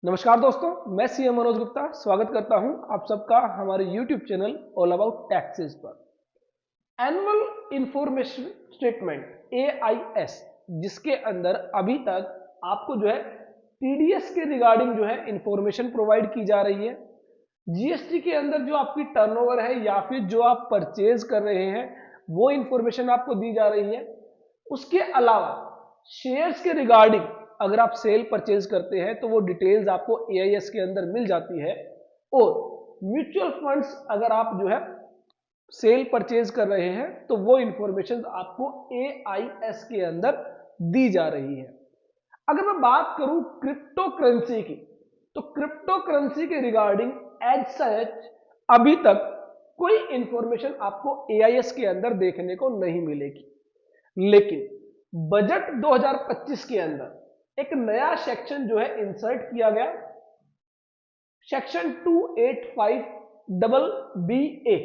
नमस्कार दोस्तों, मैं सीएम मनोज गुप्ता स्वागत करता हूं आप सबका हमारे YouTube channel all about taxes पर। एनुअल इंफॉर्मेशन स्टेटमेंट AIS, जिसके अंदर अभी तक आपको TDS के रिगार्डिंग इंफॉर्मेशन प्रोवाइड की जा रही है। GST के अंदर जो आपकी टर्नओवर है या फिर जो आप परचेज कर रहे हैं वो इंफॉर्मेशन आपको दी जा रही है। उसके अलावा शेयर्स के रिगार्डिंग अगर आप सेल परचेज करते हैं तो वो डिटेल्स आपको AIS के अंदर मिल जाती है। और म्यूचुअल फंड्स अगर आप सेल परचेज कर रहे हैं तो वो इंफॉर्मेशन आपको AIS के अंदर दी जा रही है। अगर मैं बात करूं क्रिप्टो करेंसी की, तो क्रिप्टो करेंसी के रिगार्डिंग एज सच अभी तक कोई इंफॉर्मेशन आपको AIS के अंदर देखने को नहीं मिलेगी। लेकिन बजट 2025 के अंदर एक नया सेक्शन इंसर्ट किया गया, सेक्शन 285BA।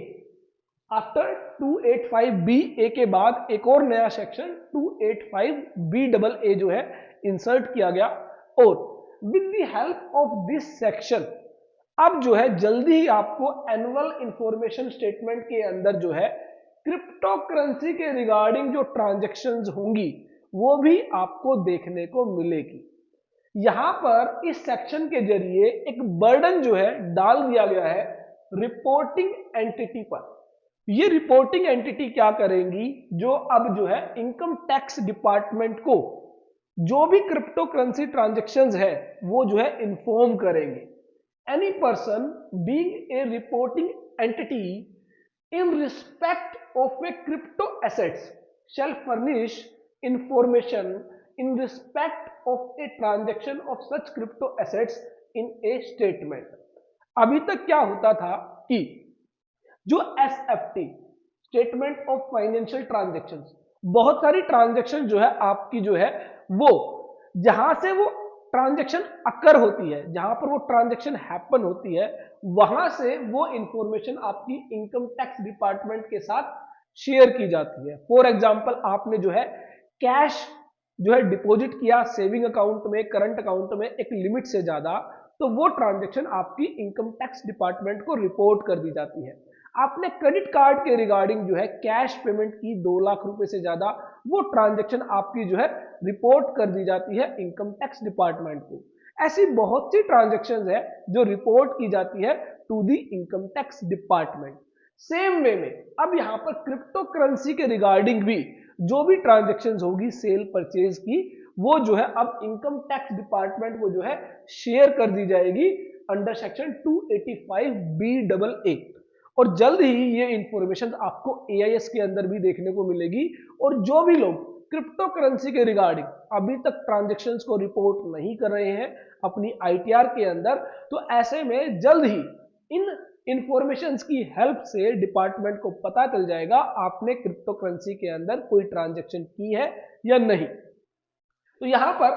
आफ्टर 285BA के बाद एक और नया सेक्शन 285BAA इंसर्ट किया गया। और with the help of this section अब जल्दी ही आपको एनुअल इंफॉर्मेशन स्टेटमेंट के अंदर क्रिप्टो करेंसी के रिगार्डिंग जो ट्रांजैक्शंस होंगी वो भी आपको देखने को मिलेगी। यहां पर इस सेक्शन के जरिए एक बर्डन डाल दिया गया है रिपोर्टिंग एंटिटी पर। ये रिपोर्टिंग एंटिटी क्या करेंगी, जो अब इनकम टैक्स डिपार्टमेंट को जो भी क्रिप्टो करेंसी ट्रांजैक्शंस है वो इन्फॉर्म करेंगे। Any person being a reporting entity in respect of a crypto assets shall furnish information in respect of a transaction of such crypto assets in a statement। अभी तक क्या होता था कि जो SFT statement of financial transactions, बहुत सारी transaction आपकी वो जहां से वो ट्रांजैक्शन अकर होती है, जहां पर वो ट्रांजैक्शन हैपन होती है, वहां से वो इंफॉर्मेशन आपकी इनकम टैक्स डिपार्टमेंट के साथ शेयर की जाती है। फॉर एग्जांपल, आपने कैश डिपॉजिट किया सेविंग अकाउंट में, करंट अकाउंट में एक लिमिट से ज्यादा, तो वो ट्रांजैक्शन आपकी इनकम टैक्स डिपार्टमेंट को रिपोर्ट कर दी जाती है। आपने क्रेडिट कार्ड के रिगार्डिंग कैश पेमेंट की 2 लाख रुपए से ज्यादा, वो ट्रांजैक्शन आपकी रिपोर्ट कर दी जाती है इनकम टैक्स डिपार्टमेंट को। ऐसी बहुत सी ट्रांजैक्शंस है जो रिपोर्ट की जाती है to the income tax department. Same way में अब यहां पर क्रिप्टो करेंसी के रिगार्डिंग भी जो भी ट्रांजैक्शंस होगी सेल परचेज की, वो अब इनकम टैक्स डिपार्टमेंट को शेयर कर दी जाएगी अंडर सेक्शन 285BAA। और जल्द ही ये इंफॉर्मेशन आपको AIS के अंदर भी देखने को मिलेगी। और जो भी लोग क्रिप्टो करेंसी के रिगार्डिंग अभी तक ट्रांजैक्शंस को रिपोर्ट नहीं कर रहे हैं अपनी ITR के अंदर, तो ऐसे में जल्द ही इन इंफॉर्मेशंस की हेल्प से डिपार्टमेंट को पता चल जाएगा आपने क्रिप्टो करेंसी के अंदर कोई ट्रांजैक्शन की है या नहीं। तो यहां पर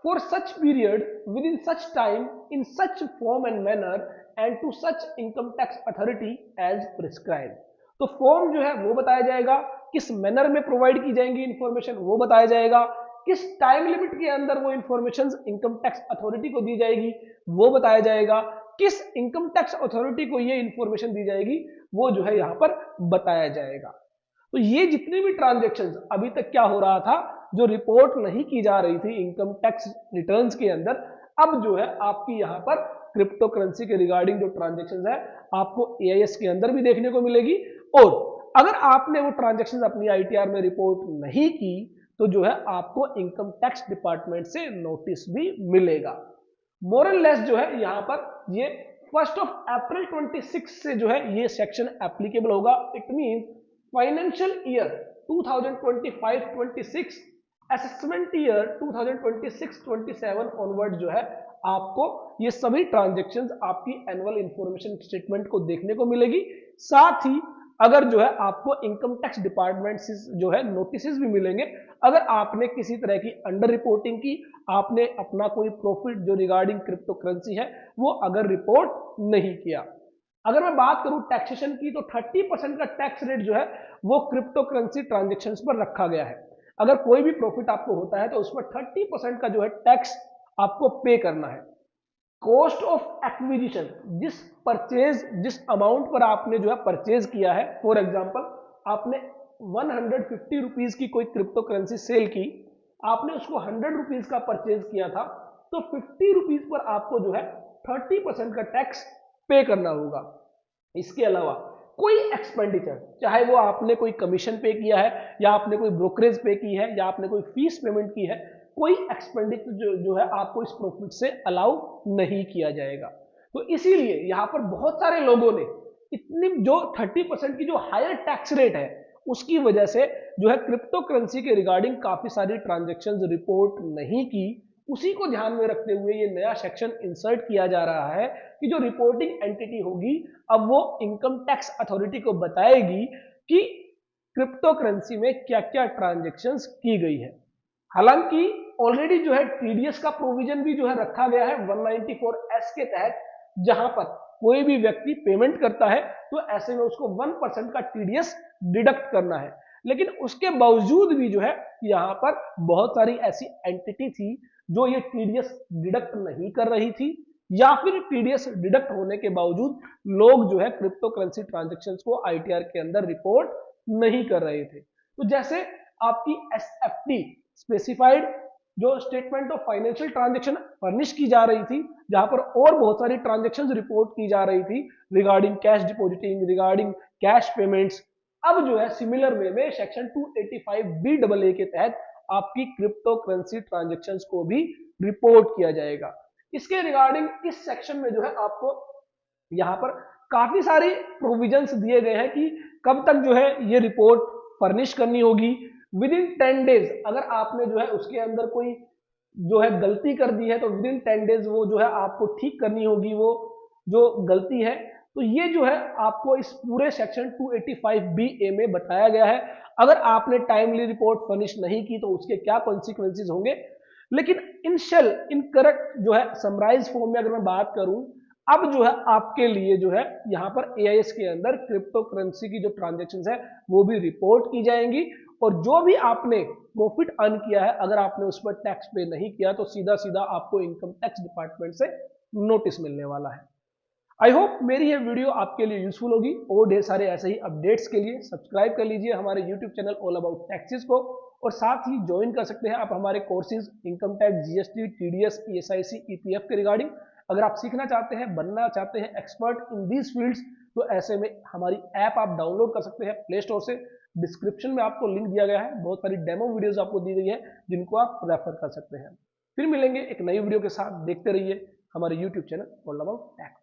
for such period within such time in such form and manner and to such income tax authority as prescribe. तो फॉर्म वो बताया जाएगा, किस मैनर में प्रोवाइड की जाएंगी इंफॉर्मेशन वो बताया जाएगा, किस टाइम लिमिट के अंदर वो इंफॉर्मेशन इनकम टैक्स अथॉरिटी को दी जाएगी वो बताया जाएगा, किस इनकम टैक्स अथॉरिटी को ये इंफॉर्मेशन दी जाएगी वो यहां पर बताया जाएगा। तो ये जितनी भी ट्रांजैक्शंस अभी तक क्या हो रहा था, जो रिपोर्ट नहीं की जा रही थी इनकम टैक्स रिटर्न्स के अंदर, अब आपकी यहां पर क्रिप्टो करेंसी के रिगार्डिंग जो ट्रांजैक्शंस है आपको AIS के अंदर भी देखने को मिलेगी। और अगर आपने वो ट्रांजैक्शंस अपनी ITR में रिपोर्ट नहीं की तो आपको इनकम टैक्स डिपार्टमेंट से नोटिस भी मिलेगा। मोरल लेस यहां पर ये 1 अप्रैल 26 से ये सेक्शन एप्लीकेबल होगा। It means financial year 2025-26 assessment year 2026-27 onward आपको ये सभी ट्रांजैक्शंस आपकी एनुअल इंफॉर्मेशन स्टेटमेंट को देखने को मिलेगी। साथ ही अगर आपको इनकम टैक्स डिपार्टमेंट से नोटिस भी मिलेंगे अगर आपने किसी तरह की अंडर रिपोर्टिंग की, आपने अपना कोई प्रॉफिट जो रिगार्डिंग क्रिप्टो करेंसी है वो अगर रिपोर्ट नहीं किया। अगर मैं बात करूं टैक्सेशन की, तो 30% का टैक्स रेट वो क्रिप्टो करेंसी ट्रांजैक्शंस पर रखा गया है। अगर कोई भी प्रॉफिट आपको होता है तो उसमें 30% का टैक्स आपको पे करना है। कॉस्ट ऑफ एक्विजिशन, जिस अमाउंट पर आपने जो है परचेज किया है, फॉर एग्जांपल आपने 150 रुपीज की कोई क्रिप्टो करेंसी सेल की, आपने उसको 100 रुपीज का परचेज किया था, तो 50 रुपीज पर आपको जो है 30% का टैक्स पे करना होगा। इसके अलावा कोई एक्सपेंडिचर, चाहे वो आपने कोई कमीशन पे किया है, या आपने कोई ब्रोकरेज पे की है, या आपने कोई फीस पेमेंट की है, कोई एक्सपेंडिचर जो है आपको इस प्रॉफिट से अलाउ नहीं किया जाएगा। तो इसीलिए यहां पर बहुत सारे लोगों ने इतनी जो 30% की जो हायर टैक्स रेट है, उसकी वजह से जो है क्रिप्टो करेंसी के रिगार्डिंग काफी सारी ट्रांजेक्शन्स रिपोर्ट नहीं की। उसी को ध्यान में रखते हुए ये नया सेक्शन इंसर्ट किया जा रहा है कि जो रिपोर्टिंग एंटिटी होगी, अब वो इनकम टैक्स अथॉरिटी को बताएगी कि क्रिप्टो करेंसी में क्या क्या ट्रांजेक्शन्स की गई है। हालांकि ऑलरेडी जो है टीडीएस का प्रोविजन भी जो है रखा गया है 194(s) के तहत, जहां पर कोई भी व्यक्ति पेमेंट करता है तो ऐसे में उसको 1% का टीडीएस डिडक्ट करना है। लेकिन उसके बावजूद भी जो है यहां पर बहुत सारी ऐसी एंटिटी थी जो ये टीडीएस डिडक्ट नहीं कर रही थी, या फिर टीडीएस डिडक्ट होने के बावजूद लोग जो है क्रिप्टो करेंसी ट्रांजेक्शन्स को आईटीआर के अंदर रिपोर्ट नहीं कर रहे थे। तो जैसे आपकी एसएफटी स्पेसिफाइड जो statement of financial transaction furnish की जा रही थी, जहां पर और बहुत सारी ट्रांजैक्शंस रिपोर्ट की जा रही थी regarding cash depositing, regarding cash payments, अब जो है सिमिलर वे में सेक्शन 285(b) के तहत आपकी क्रिप्टो करेंसी ट्रांजैक्शंस को भी रिपोर्ट किया जाएगा। इसके रिगार्डिंग इस सेक्शन में जो है आपको यहां पर काफी सारी प्रोविजंस दिए गए हैं कि कब तक जो है ये रिपोर्ट फर्निश करनी होगी। विद इन 10 डेज अगर आपने जो है उसके अंदर कोई जो है गलती कर दी है, तो विद इन 10 डेज वो जो है आपको ठीक करनी होगी वो जो गलती है। तो ये जो है आपको इस पूरे सेक्शन 285(b) में बताया गया है। अगर आपने टाइमली रिपोर्ट फर्निश नहीं की तो उसके क्या कॉन्सिक्वेंसेज होंगे। लेकिन इन करेक्ट जो है समराइज फॉर्म में अगर मैं बात करूं, अब जो है आपके लिए जो है यहां पर एआईएस के अंदर क्रिप्टो करेंसी की जो ट्रांजैक्शंस है वो भी रिपोर्ट की जाएंगी, और जो भी आपने प्रॉफिट अर्न किया है अगर आपने उस पर टैक्स पे नहीं किया तो सीधा सीधा आपको इनकम टैक्स डिपार्टमेंट से नोटिस मिलने वाला है। आई होप मेरी ये वीडियो आपके लिए यूजफुल होगी, और ढेर सारे ऐसे ही अपडेट्स के लिए सब्सक्राइब कर लीजिए हमारे YouTube channel all about taxes को, और साथ ही ज्वाइन कर सकते हैं आप हमारे courses income tax, GST, TDS, ESIC, EPF के रिगार्डिंग। अगर आप सीखना चाहते हैं, बनना चाहते हैं एक्सपर्ट इन दीज फील्ड्स, तो ऐसे में हमारी ऐप आप डाउनलोड कर सकते हैं प्ले स्टोर से। डिस्क्रिप्शन में आपको लिंक दिया गया है, बहुत सारी डेमो वीडियोस आपको दी गई है जिनको आप रेफर कर सकते हैं। फिर मिलेंगे एक नई वीडियो के साथ, देखते रहिए हमारे YouTube channel all about tax.